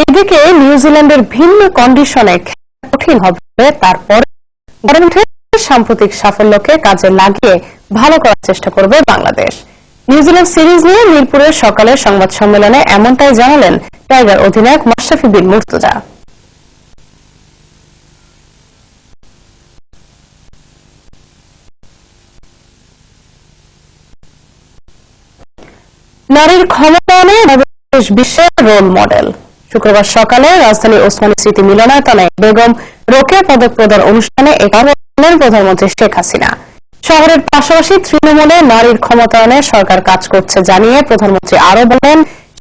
এদিকে নিউজিল্যান্ডের ভিন্ন কন্ডিশনে কঠিন হবে, তারপর সাম্প্রতিক সাফল্যকে কাজে লাগিয়ে ভালো করার চেষ্টা করবে বাংলাদেশ। নিউজিল্যান্ড সিরিজ নিয়ে মিরপুরের সকালের সংবাদ সম্মেলনে এমনটাই জানালেন টাইগার অধিনায়ক মাশরাফি বিন মুর্তজা। নারীর ক্ষমতায়নে বিশ্বের রোল মডেল। শুক্রবার সকালে রাজধানীর ওসমানী স্মৃতি মিলনায়তনে বেগম রোকেয়া পদক প্রদান অনুষ্ঠানে প্রধানমন্ত্রী শেখ হাসিনা। শহরের পাশাপাশি তৃণমূলে নারীর ক্ষমতায়নে সরকার কাজ করছে জানিয়ে প্রধানমন্ত্রী আরো বলেন,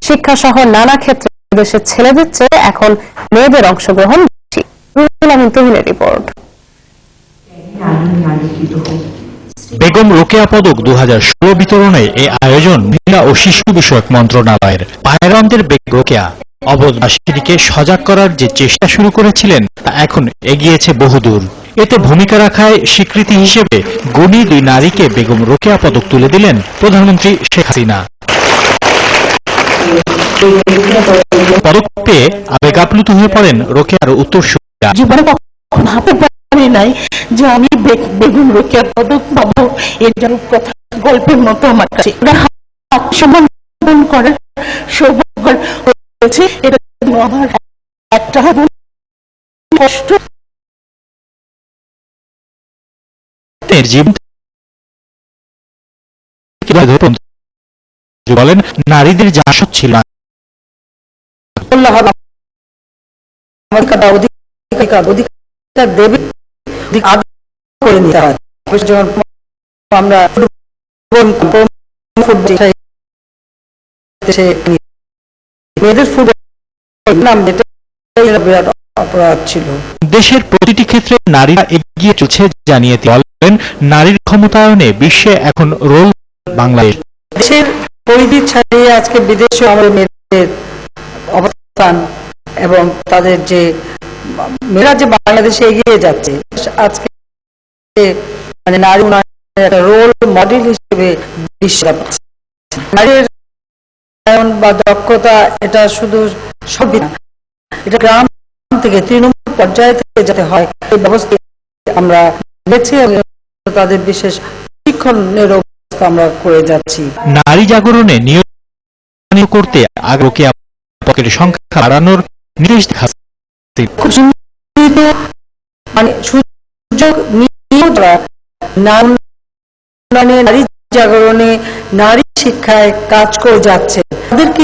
শিক্ষা সহ নানা ক্ষেত্রে দেশের ছেলেদের চেয়ে এখন মেয়েদের অংশগ্রহণ বেশি। রুহুল আমিন তুহিনের রিপোর্ট। বেগম রোকেয়া পদক 2016 বিতরণে এই আয়োজন মহিলা ও শিশু বিষয়ক মন্ত্রণালয়ের। পায়রামদের বেগম রোকেয়া অবদাসীকে সজাগ করার যে চেষ্টা শুরু করেছিলেন তা এখন এগিয়েছে বহুদূর। এতে ভূমিকা রাখায় স্বীকৃতি হিসেবে গুণী 2 নারীকে বেগম রোকেয়া পদক তুলে দিলেন প্রধানমন্ত্রী শেখ হাসিনা। পদক পেয়ে আবেগাপ্লুত হয়ে পড়েন রোকেয়ার উত্তরসূরিরা। জীবনে কখনো ভাবতে পারি নাই যে আমি বেগম রোকেয়া পদক পাবো। এর যেন কথা গল্পের মতো আমার কাছে সম্মান করার সৌভাগ্য হয়েছে। এটা আমার একটা কষ্ট। বলেন, নারীদের যা ছিল আমরা অপরাধ ছিল। দেশের প্রতিটি ক্ষেত্রে নারীরা এগিয়ে চলছে জানিয়ে বলেন, নারীর ক্ষমতায়নে বিশ্বে এখন রোল বাংলাদেশ। দেশের পরিধি ছাড়িয়ে আজকে বিদেশে আমাদের মেয়েদের অবস্থান এবং তাদের যে মেয়েরা যে বাংলাদেশে এগিয়ে যাচ্ছে, আজকে মানে নারী রোল মডেল হিসেবে বিশ্ব নারীর বা দক্ষতা এটা শুধু সবই না, এটা গ্রাম থেকে তৃণমূল পর্যায়ে থেকে যাতে হয় এই ব্যবস্থা আমরা বেছে তাদের বিশেষ শিক্ষণের ব্যবস্থা আমরা করে যাচ্ছি। নারী জাগরণে নিয়োগ করতে আগ্রহী পকের সংখ্যা বাড়ানোর নির্দেশ মানে সুযোগ নারী জাগরণে নারী শিক্ষায় কাজ করে যাচ্ছে, তাদেরকে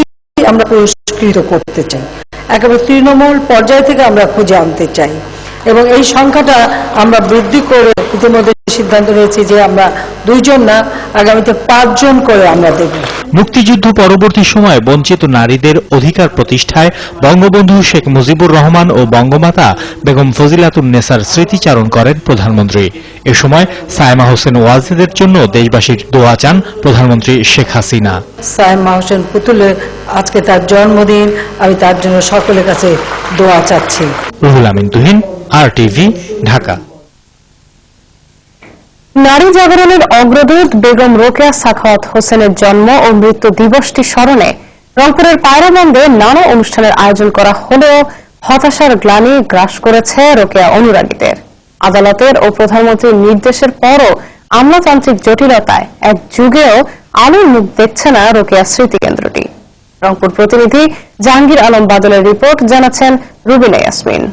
আমরা পুরস্কৃত করতে চাই। একেবারে তৃণমূল পর্যায় থেকে আমরা খুঁজে আনতে চাই এবং এই সংখ্যাটা আমরা বৃদ্ধি করে ইতিমধ্যে সিদ্ধান্ত নিয়েছি যে আমরা 2 জন না, আগামীতে 5 জন করে আমরা দেব। মুক্তিযুদ্ধ পরবর্তী সময়ে বঞ্চিত নারীদের অধিকার প্রতিষ্ঠায় বঙ্গবন্ধু শেখ মুজিবুর রহমান ও বঙ্গমাতা বেগম ফজিলাতুন্নেসার স্মৃতিচারণ করেন প্রধানমন্ত্রী। এ সময় সায়েমা হোসেন ওয়াজেদের জন্য দেশবাসীর দোয়া চান প্রধানমন্ত্রী শেখ হাসিনা। সায়েমা হোসেন পুতুলের আজকে তার জন্মদিন, আমি তার জন্য সকলের কাছে দোয়া চাচ্ছি। রুহুল আমিন তুহিন, RTV, ঢাকা। নারী জাগরণের অগ্রদূত বেগম রোকেয়া সাখাওয়াত হোসেনের জন্ম ও মৃত্যু দিবসটি স্মরণে রংপুরের পায়রাবন্দে নানা অনুষ্ঠানের আয়োজন করা হলেও হতাশার গ্লানি গ্রাস করেছে রোকেয়া অনুরাগীদের। আদালতের ও প্রধানমন্ত্রীর নির্দেশের পরও আমলাতান্ত্রিক জটিলতায় এক যুগেও আলোর মুখ দেখছে না রোকেয়া স্মৃতিকেন্দ্রটি। রংপুর প্রতিনিধি জাহাঙ্গীর আলম বাদলের রিপোর্ট, জানাচ্ছেন রুবিনা ইয়াসমিন।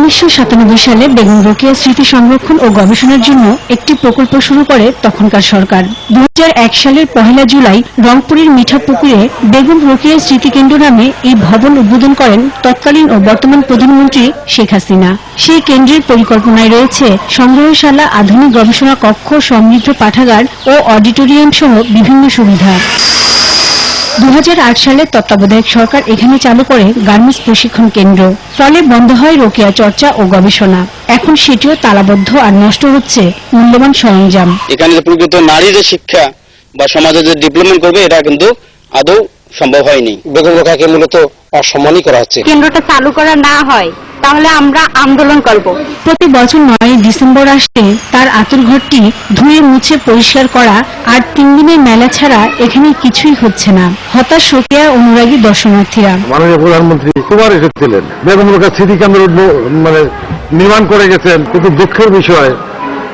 1997 সালে বেগম রোকেয়া স্মৃতি সংরক্ষণ ও গবেষণার জন্য একটি প্রকল্প শুরু করে তখনকার সরকার। 2001 সালের 1 জুলাই রংপুরের মিঠাপুকুরে বেগম রোকেয়া স্মৃতিকেন্দ্র নামে এই ভবন উদ্বোধন করেন তৎকালীন ও বর্তমান প্রধানমন্ত্রী শেখ হাসিনা। সেই কেন্দ্রের পরিকল্পনায় রয়েছে সংগ্রহশালা, আধুনিক গবেষণা কক্ষ, সমৃদ্ধ পাঠাগার ও অডিটোরিয়াম সহ বিভিন্ন সুবিধা। 2008 সালে তত্ত্বাবধায়ক সরকার এখানে চালু করে গার্মেন্টস প্রশিক্ষণ কেন্দ্র। ফলে বন্ধ হয় রোকেয়া চর্চা ও গবেষণা। এখন সেটিও তালাবদ্ধ আর নষ্ট হচ্ছে মূল্যবান সরঞ্জাম। এখানে প্রকৃত নারীদের শিক্ষা বা সমাজে যে ডেভেলপমেন্ট করবে এটা কিন্তু আদৌ সম্ভব হয়নি। বেগম রোকেয়াকে মূলত অসম্মানই করা হচ্ছে। কেন্দ্রটা চালু করা না হয় তাহলে আমরা আন্দোলন করব। প্রতি বছর 9 ডিসেম্বর আসলে তার আঁতুড়ঘরটি ধুয়ে মুছে পরিষ্কার করা আর 3 দিনের মেলা ছাড়া এখানে কিছুই হচ্ছে না। হতাশ রোকেয়া অনুরাগী দর্শনার্থীরা। মাননীয় প্রধানমন্ত্রী দুবার এসেছিলেন, বেগম রোকেয়া স্মৃতিকেন্দ্র নির্মাণ করে গেছেন, কিন্তু দুঃখের বিষয়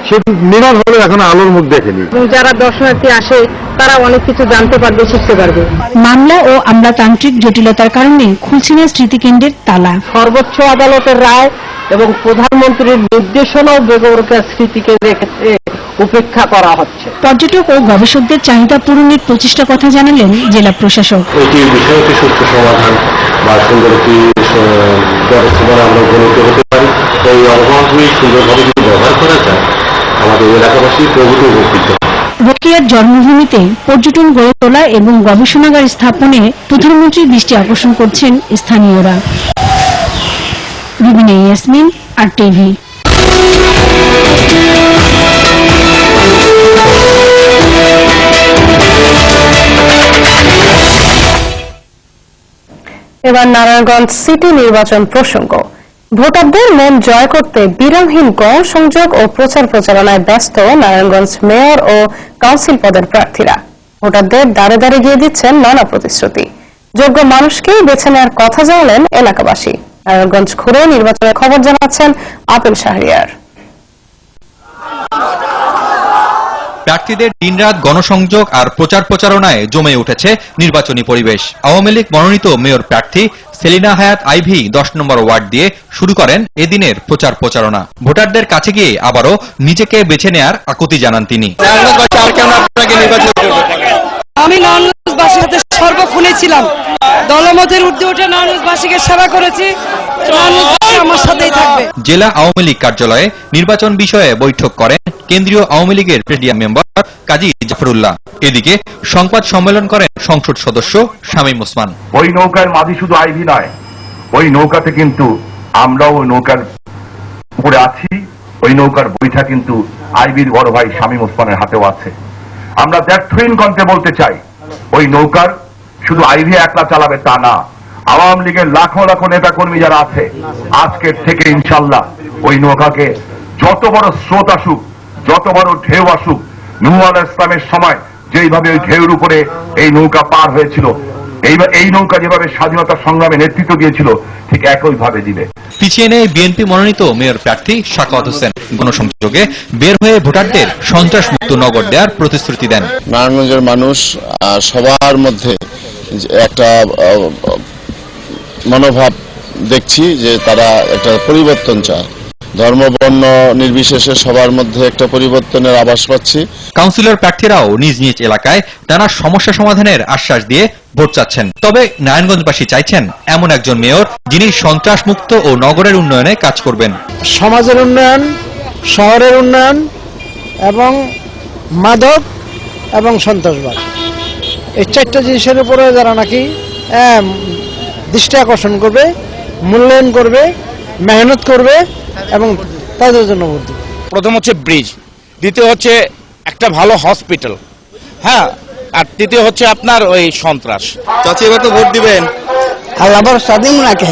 সেটি নির্মাণ হলে এখন আলোর মুখ দেখেনি। যারা দর্শনার্থী আসে তারা অনেক কিছু জানতে পারবে, শিখতে পারবে। মামলা ও আমলাতান্ত্রিক জটিলতার কারণে খুলছে না স্মৃতিকেন্দ্রের তালা। সর্বোচ্চ আদালতের রায় এবং প্রধানমন্ত্রীর নির্দেশনাও বেগম রোকেয়া স্মৃতিকেন্দ্রের ক্ষেত্রে উপেক্ষা করা হচ্ছে। পর্যটক ও গবেষকদের চাহিদা পূরণের প্রচেষ্টা কথা জানালেন জেলা প্রশাসক। এটির বিষয়টি সুষ্ঠু সমাধান বা সুন্দর একটি ব্যবস্থাপনা আমরা উপনীত হতে পারি। এই অবকাশগুলি সুন্দরভাবে যদি ব্যবহার করা যায়, আমাদের এলাকাবাসী প্রভূত উপকৃত। রোকেয়ার জন্মভূমিতে পর্যটন গড়ে তোলা এবং গবেষণাগার স্থাপনে প্রধানমন্ত্রীর দৃষ্টি আকর্ষণ করছেন স্থানীয়রা। রুবিনা ইয়াসমিন, RTV। এবার নারায়ণগঞ্জ সিটি নির্বাচন প্রসঙ্গ। ভোটারদের মন জয় করতে বিরামহীন গণসংযোগ ও প্রচার প্রচারণায় ব্যস্ত নারায়ণগঞ্জ মেয়র ও কাউন্সিল পদের প্রার্থীরা। ভোটারদের দ্বারে দ্বারে গিয়ে দিচ্ছেন নানা প্রতিশ্রুতি। যোগ্য মানুষকেই বেছে নেওয়ার কথা জানালেন এলাকাবাসী। নারায়ণগঞ্জ ঘুরে নির্বাচনের খবর জানাচ্ছেন আপেল শাহরিয়ার। প্রার্থীদের দিনরাত গণসংযোগ আর প্রচার প্রচারণায় জমে উঠেছে নির্বাচনী পরিবেশ। আওয়ামী লীগ মনোনীত মেয়র প্রার্থী সেলিনা হায়াত আইভি 10 নম্বর ওয়ার্ড দিয়ে শুরু করেন এদিনের প্রচার প্রচারণা। ভোটারদের কাছে গিয়ে আবারও নিজেকে বেছে নেয়ার আকুতি জানান তিনি। আমি নারায়ণগঞ্জবাসীর সাথে সর্বক্ষণে ছিলাম, দলমতের ঊর্ধ্বে উঠে নারায়ণগঞ্জবাসীকে সেবা করেছি। আমার সাথেই থাকবে। জেলা আওয়ামী লীগ কার্যালয়ে নির্বাচন বিষয়ে বৈঠক করেন কেন্দ্রীয় আওয়ামী লীগের প্রেসিডিয়াম মেম্বার কাজী জাফরুল্লাহ। এদিকে সংবাদ সম্মেলন করেন সংসদ সদস্য শামীম ওসমান। ওই নৌকার মাঝি শুধু আইভি নয়, ওই নৌকাতে কিন্তু আমরাও নৌকার উপরে আছি। ওই নৌকার বইটা কিন্তু আইবির বড় ভাই শামীম ওসমানের হাতেও আছে। আমরা দ্ব্যর্থহীন কণ্ঠে বলতে চাই, ওই নৌকার শুধু আইভি একলা চালাবে তা না, আওয়ামী লীগের লাখো লাখো নেতা কর্মী যারা আছে, আজকের থেকে ইনশাল্লাহ ওই নৌকাকে যত বড় স্রোত আসুক, যত বড় ঢেউ আসুক, নূহ আলাইহিস ইসলামের সময় যেইভাবে ওই ঢেউর উপরে এই নৌকা পার হয়েছিল, এই নৌকা যেভাবে স্বাধীনতা সংগ্রামে নেতৃত্ব দিয়েছিল, ঠিক একইভাবে দিবে। পিছিয়ে নেই বিএনপি মনোনীত মেয়র প্রার্থী সাখাওয়াত হোসেন। গণসংযোগে বের হয়ে ভোটারদের সন্ত্রাসমুক্ত নগর দেওয়ার প্রতিশ্রুতি দেন। নারায়ণগঞ্জের মানুষ সবার মধ্যে একটা মনোভাব দেখছি যে তারা একটা পরিবর্তন চায়। ধর্ম বর্ণ নির্বিশেষে সবার মধ্যে একটা পরিবর্তনের আভাস পাচ্ছি। কাউন্সিলর প্রার্থীরাও নিজ নিজ এলাকায় নানা সমস্যা সমাধানের আশ্বাস দিয়ে ভোট চাচ্ছেন। তবে নারায়ণগঞ্জবাসী চাইছেন এমন একজন মেয়র যিনি সন্ত্রাসমুক্ত ও নগরের উন্নয়নে কাজ করবেন। সমাজের উন্নয়ন, শহরের উন্নয়ন এবং মাদক এবং সন্ত্রাসবাদ, এই 4টা জিনিসের উপরে যারা নাকি দৃষ্টি আকর্ষণ করবে, মূল্যায়ন করবে, মেহনত করবে এবং তাদের জন্য ভোট দেবে। প্রথম হচ্ছে ব্রিজ, দ্বিতীয় হচ্ছে একটা ভালো হসপিটাল, হ্যাঁ, আর তৃতীয় হচ্ছে আপনার ওই সন্ত্রাস। চাচি এবার তো ভোট দিবেন? আল্লাহ ভরসা দিব নাকি?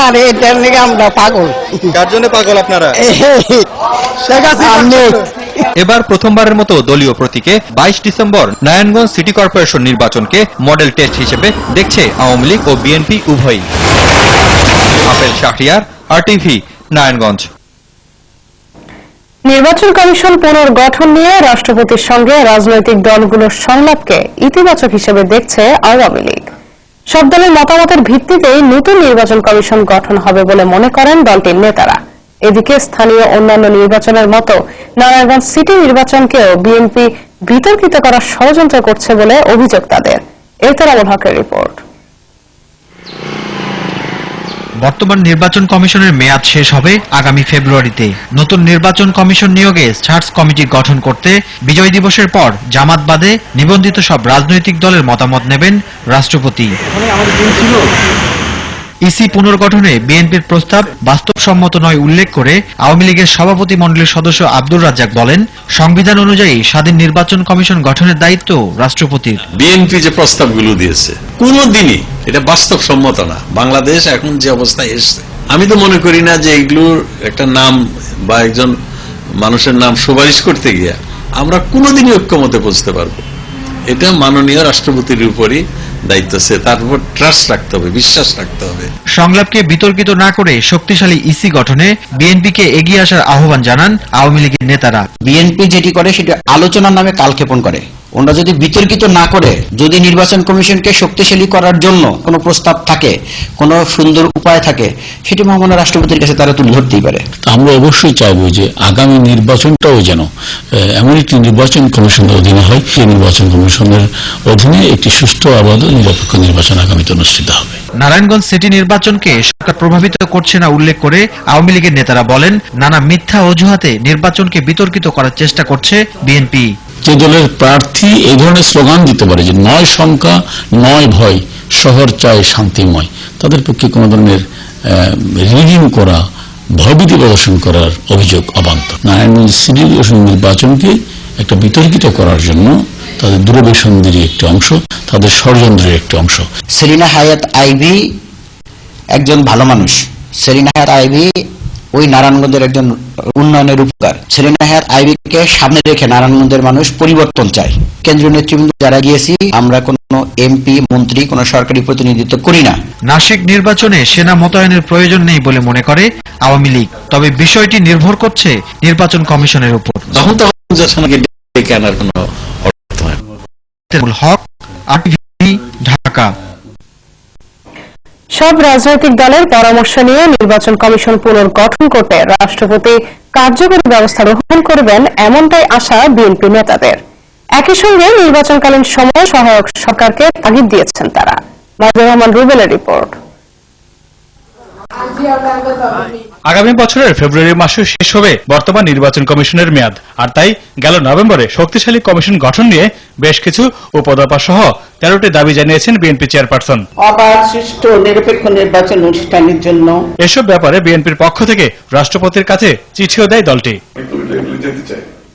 আর এটার লেগে আমরা পাগল। কার জন্য পাগল আপনারা? এবার প্রথমবারের মতো দলীয় প্রতীকে 22 ডিসেম্বর নারায়ণগঞ্জ সিটি কর্পোরেশন নির্বাচনকে মডেল টেস্ট হিসেবে দেখছে আওয়ামী লীগ ও বিএনপি উভয়ই। Apple Shahriar, RTV, Narayanganj. নির্বাচন কমিশন পুনর্গঠন নিয়ে রাষ্ট্রপতির সঙ্গে রাজনৈতিক দলগুলোর সংলাপকে ইতিবাচক হিসেবে দেখছে আওয়ামী লীগ। সব দলের মতামতের ভিত্তিতেই নতুন নির্বাচন কমিশন গঠন হবে বলে মনে করেন দলটির নেতারা। এদিকে স্থানীয় অন্যান্য নির্বাচনের মতো নারায়ণগঞ্জ সিটি নির্বাচনকেও বিএনপি বিতর্কিত করার ষড়যন্ত্র করছে বলে অভিযোগ তাদের। এরতারামুল হকের রিপোর্ট। বর্তমান নির্বাচন কমিশনের মেয়াদ শেষ হবে আগামী ফেব্রুয়ারিতে। নতুন নির্বাচন কমিশন নিয়োগে সার্চ কমিটি গঠন করতে বিজয় দিবসের পর জামাত বাদে নিবন্ধিত সব রাজনৈতিক দলের মতামত নেবেন রাষ্ট্রপতি। ইসি পুনর্গঠনে বিএনপির প্রস্তাব বাস্তবসম্মত নয় উল্লেখ করে আওয়ামী লীগের সভাপতি মণ্ডলীর সদস্য আব্দুর রাজ্জাক বলেন, সংবিধান অনুযায়ী স্বাধীন নির্বাচন কমিশন গঠনের দায়িত্ব রাষ্ট্রপতির। বিএনপি যে প্রস্তাবগুলো দিয়েছে কোনোদিনই এটা বাস্তবসম্মত না। বাংলাদেশ এখন যে অবস্থায় এসছে আমি তো মনে করি না যে এগুলোর একটা নাম বা একজন মানুষের নাম সুপারিশ করতে গিয়ে আমরা কোনোদিনই ঐক্যমতে পৌঁছতে পারবো। এটা মাননীয় রাষ্ট্রপতির উপরই দায়িত্ব আছে, তার উপর ট্রাস্ট রাখতে হবে, বিশ্বাস রাখতে হবে। সংলাপকে বিতর্কিত না করে শক্তিশালী ইসি গঠনে বিএনপিকে এগিয়ে আসার আহ্বান জানান আওয়ামী লীগের নেতারা। বিএনপি যেটি করে সেটা আলোচনার নামে কালক্ষেপণ করে। ওনারা যদি বিতর্কিত না করে, যদি নির্বাচন কমিশনকে শক্তিশালী করার জন্য কোনো প্রস্তাব থাকে, কোনো সুন্দর উপায় থাকে, সেটি মহামান্য রাষ্ট্রপতির কাছে তারা তুলে ধরতেই পারে। আমরা অবশ্যই চাইবো যে আগামী নির্বাচনটাও যেন এমন একটি নির্বাচন কমিশনের অধীনে হয়, সেই নির্বাচন কমিশনের অধীনে একটি সুষ্ঠু অবাধ নিরপেক্ষ নির্বাচন আগামীতে অনুষ্ঠিত হবে। নারায়ণগঞ্জ সিটি নির্বাচনকে সরকার প্রভাবিত করছে না উল্লেখ করে আওয়ামী লীগের নেতারা বলেন, নানা মিথ্যা অজুহাতে নির্বাচনকে বিতর্কিত করার চেষ্টা করছে বিএনপি। যে দলের প্রার্থী এই ধরনের স্লোগান দিতে পারে যে নয় শঙ্কা নয় ভয়, শহর চাই শান্তিময়, তাদের পক্ষে কোন ধরনের রিগিং করা, ভয়ভীতি প্রদর্শন করার অভিযোগ অবান্তর। নারায়ণগঞ্জ সিটি নির্বাচনকে একটা বিতর্কিত করার জন্য তাদের দূরভিসন্ধির একটি অংশ, তাদের ষড়যন্ত্রের একটি অংশ। সেলিনা হায়াৎ আইভী একজন ভালো মানুষ। সেলিনা হায়াৎ আইভী ওই নারায়ণগঞ্জের একজন উন্নয়নের উপকার। সেলিনা হায়াৎ আইভীকে সামনে রেখে নারায়ণগঞ্জের মানুষ পরিবর্তন চায়। কেন্দ্রীয় নেতৃবৃন্দ যারা গিয়েছি, আমরা কোন এমপি, মন্ত্রী, কোন সরকারি প্রতিনিধিত্ব করি না। নাসিক নির্বাচনে সেনা মোতায়েনের প্রয়োজন নেই বলে মনে করে আওয়ামী লীগ, তবে বিষয়টি নির্ভর করছে নির্বাচন কমিশনের উপর। তখন ডেকে আনার কোন অর্থ হয় না। হক, RTV, ঢাকা। সব রাজনৈতিক দলের পরামর্শ নিয়ে নির্বাচন কমিশন পুনর্গঠন করতে রাষ্ট্রপতি কার্যকরী ব্যবস্থা গ্রহণ করবেন, এমনটাই আশা বিএনপি নেতাদের। একই সঙ্গে নির্বাচনকালীন সময়ে সহায়ক সরকারকে তাগিদ দিয়েছেন তারা। মাইদুর রহমান রুবেলের রিপোর্ট। আগামী বছরের ফেব্রুয়ারি মাসে শেষ হবে বর্তমান নির্বাচন কমিশনের মেয়াদ, আর তাই গেল নভেম্বরে শক্তিশালী কমিশন গঠন নিয়ে বেশ কিছু উপদেষ্টা সহ 13টি দাবি জানিয়েছেন বিএনপি চেয়ারপারসন। অবাধ, সুষ্ঠু, নিরপেক্ষ নির্বাচন অনুষ্ঠানের জন্য এসব ব্যাপারে বিএনপির পক্ষ থেকে রাষ্ট্রপতির কাছে চিঠিও দেয় দলটি।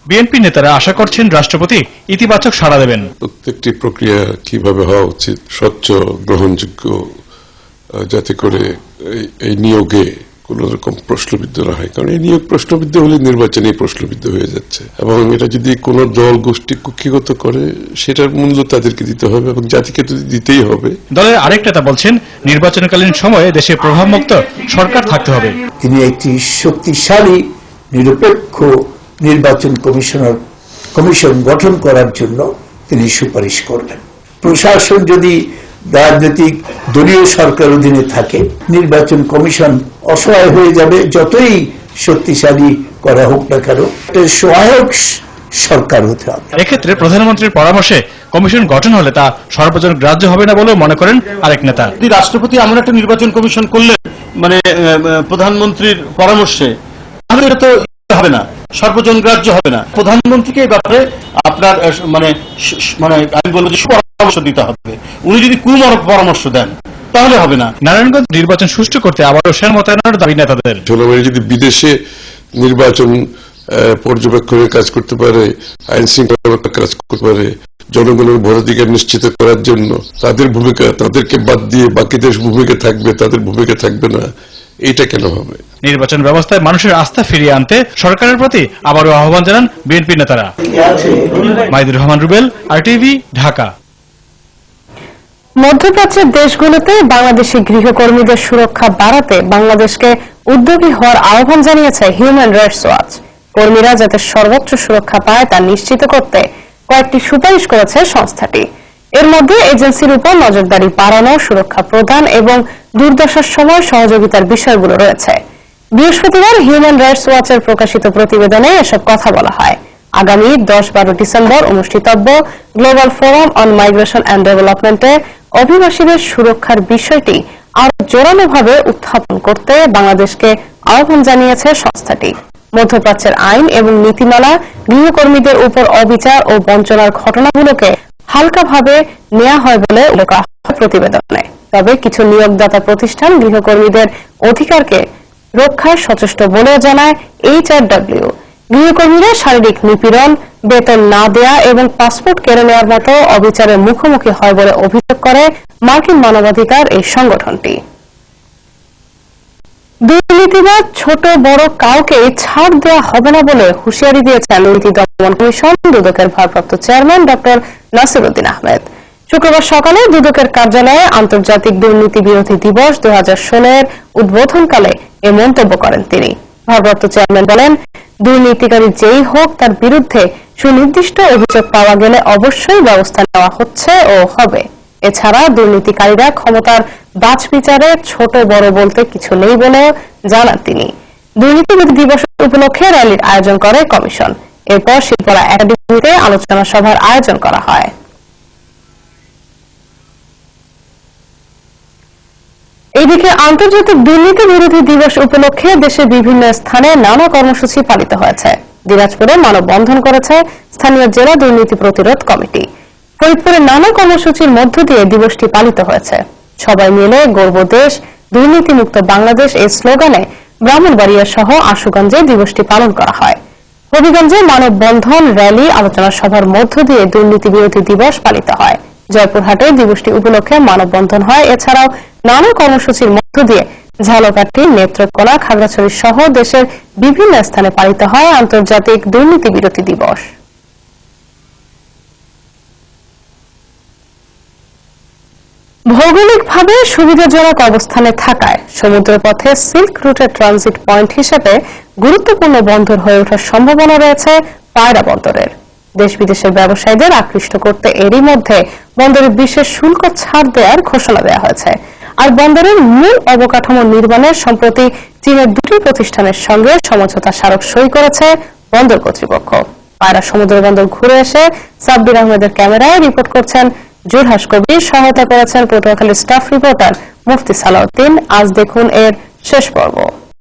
বিএনপি নেতারা আশা করছেন রাষ্ট্রপতি ইতিবাচক সাড়া দেবেন। প্রত্যেকটি প্রক্রিয়া কিভাবে হওয়া উচিত, স্বচ্ছ, গ্রহণযোগ্য, যাতে করে এই নিয়োগে কোন রকম প্রশ্নবিদ্ধ না হয়। কারণ এই নিয়োগ প্রশ্নবিদ্ধ হলে নির্বাচনে প্রশ্নবিদ্ধ হয়ে যাচ্ছে, এবং এটা যদি কোন দল গোষ্ঠী কুক্ষিগত করে, সেটার মূল্য তাদেরকে দিতে হবে এবং জাতিকে তো দিতেই হবে। দলের আরেক নেতা বলছেন, নির্বাচনকালীন সময়ে দেশে প্রভাবমুক্ত সরকার থাকতে হবে। তিনি একটি শক্তিশালী নিরপেক্ষ নির্বাচন কমিশন গঠন করার জন্য তিনি সুপারিশ করবেন। প্রশাসন যদি রাজনৈতিক দলীয় সরকার অধীনে থাকে, নির্বাচন কমিশন অসহায় হয়ে যাবে। যতই শক্তিশালী করা হোক না কেন, সহায়ক সরকার হতে হবে। এক্ষেত্রে প্রধানমন্ত্রীর পরামর্শে কমিশন গঠন হলে তা সর্বজন গ্রাহ্য হবে না বলেও মনে করেন আরেক নেতা। রাষ্ট্রপতি এমন একটা নির্বাচন কমিশন করলে, মানে প্রধানমন্ত্রীর পরামর্শে, তাহলে এটা তো হবে না, সর্বজন গ্রাহ্য হবে না। প্রধানমন্ত্রীকে ব্যাপারে আপনার মানে আমি বলবো যে পরামর্শ দিতে হবে। উনি যদি পরামর্শ দেন তাহলে হবে না। নারায়ণগঞ্জ নির্বাচন সুষ্ঠু করতে আবারও সেনা মোতায়েনের দাবি নেতাদের। যদি বিদেশে নির্বাচন পর্যবেক্ষণের কাজ করতে পারে, আইন শৃঙ্খলার কাজ করতে পারে, জনগণের ভোটাধিকার নিশ্চিত করার জন্য তাদের ভূমিকা, তাদেরকে বাদ দিয়ে বাকিদের ভূমিকা থাকবে, তাদের ভূমিকা থাকবে না, এটা কেন হবে? নির্বাচন ব্যবস্থায় মানুষের আস্থা ফিরিয়ে আনতে সরকারের প্রতি আবারও আহ্বান জানান বিএনপি নেতারা। মাইদুর রহমান রুবেল, RTV, ঢাকা। মধ্যপ্রাচ্যের দেশগুলোতে বাংলাদেশি গৃহকর্মীদের সুরক্ষা বাড়াতে বাংলাদেশকে উদ্যোগী হওয়ার আহ্বান জানিয়েছে হিউম্যান রাইটস ওয়াচ। কর্মীরা যাতে সর্বোচ্চ সুরক্ষা পায় তা নিশ্চিত করতে কয়েকটি সুপারিশ করেছে সংস্থাটি। এর মধ্যে এজেন্সির উপর নজরদারি বাড়ানো, সুরক্ষা প্রদান এবং দুর্দশার সময় সহযোগিতার বিষয়গুলো রয়েছে। বৃহস্পতিবার হিউম্যান রাইটস ওয়াচের প্রকাশিত প্রতিবেদনে এসব কথা বলা হয়। আগামী 10-12 ডিসেম্বর অনুষ্ঠিতব্য global forum on migration and ডেভেলপমেন্টে অভিবাসীদের সুরক্ষার বিষয়টি আরো জোরালোভাবে উত্থাপন করতে বাংলাদেশকে আহ্বান জানিয়েছে সংস্থাটি। মধ্যপ্রাচ্যের আইন এবং নীতিমালা গৃহকর্মীদের উপর অবিচার ও বঞ্চনার ঘটনাগুলোকে হালকাভাবে নেওয়া হয় বলে উল্লেখ করা হয় প্রতিবেদনে। তবে কিছু নিয়োগদাতা প্রতিষ্ঠান গৃহকর্মীদের অধিকারকে রক্ষায় সচেষ্ট বলেও জানায় HRW। গৃহকর্মীরা শারীরিক নিপীড়ন, বেতন না দেয়া এবং পাসপোর্ট কেড়ে নেওয়ার মতো অবিচারের মুখোমুখি হয় বলে অভিযোগ করে মার্কিন মানবাধিকার এই সংগঠনটি। দুর্নীতিবাদ ছোট বড় কাউকে ছাড় দেওয়া হবে না বলে হুঁশিয়ারি দিয়েছেন দুর্নীতি দমন কমিশন দুদকের ভারপ্রাপ্ত চেয়ারম্যান ডক্টর নাসিরউদ্দিন আহমেদ। শুক্রবার সকালে দুদকের কার্যালয়ে আন্তর্জাতিক দুর্নীতি বিরোধী দিবস 2016 উদ্বোধনকালে এ মন্তব্য করেন তিনি। ভারপ্রাপ্ত চেয়ারম্যান বলেন, দুর্নীতিকারী যেই হোক তার বিরুদ্ধে সুনির্দিষ্ট অভিযোগ পাওয়া গেলে অবশ্যই ব্যবস্থা নেওয়া হচ্ছে ও হবে। এছাড়া দুর্নীতিকারীরা ক্ষমতার বাছবিচারে ছোট বড় বলতে কিছু নেই বলেও জানান তিনি। দুর্নীতি বিরোধী দিবস উপলক্ষে র্যালির আয়োজন করে কমিশন। এরপর শিল্পরা একাডেমিতে আলোচনা সভার আয়োজন করা হয়। এদিকে আন্তর্জাতিক দুর্নীতি বিরোধী দিবস উপলক্ষে দেশের বিভিন্ন স্থানে নানা কর্মসূচি পালিত হয়েছে। দিনাজপুরে মানববন্ধন করেছে স্থানীয় জেলা দুর্নীতি প্রতিরোধ কমিটি। ফরিদপুরে নানা কর্মসূচির মধ্য দিয়ে দিবসটি পালিত হয়েছে। সবাই মিলে গর্ব দেশ, দুর্নীতিমুক্ত বাংলাদেশ এই স্লোগানে ব্রাহ্মণবাড়িয়া সহ আশুগঞ্জে দিবসটি পালন করা হয়। হবিগঞ্জে মানববন্ধন, র্যালি, আলোচনা সভার মধ্য দিয়ে দুর্নীতি বিরোধী দিবস পালিত হয়। জয়পুরহাটে দিবসটি উপলক্ষে মানববন্ধন হয়। এছাড়াও নানা কর্মসূচির মধ্য দিয়ে ঝালকাঠি, নেত্রকোনা, খাগড়াছড়ি সহ দেশের বিভিন্ন স্থানে পালিত হয় আন্তর্জাতিক দুর্নীতি বিরোধী দিবস। ভৌগোলিকভাবে সুবিধাজনক অবস্থানে থাকায় সমুদ্রপথে সিল্ক রুটের ট্রানজিট পয়েন্ট হিসেবে গুরুত্বপূর্ণ বন্দর হয়ে ওঠার সম্ভাবনা রয়েছে পায়রা বন্দরের। দেশ বিদেশের ব্যবসায়ীদের আকৃষ্ট করতে এরই মধ্যে বন্দরে বিশেষ শুল্ক ছাড় দেওয়ার ঘোষণা দেওয়া হয়েছে। আর বন্দরের মূল অবকাঠামো নির্মাণে সম্প্রতি চীনের দুটি প্রতিষ্ঠানের সঙ্গে সমঝোতা স্মারক সই করেছে বন্দর কর্তৃপক্ষ। পায়রা সমুদ্র বন্দর ঘুরে এসে সাব্বির আহমেদের ক্যামেরায় রিপোর্ট করছেন জুরহাস কবির, সহায়তা করেছেন পটুয়াখালী স্টাফ রিপোর্টার মুফতি সালাউদ্দিন। আজ দেখুন এর শেষ পর্ব।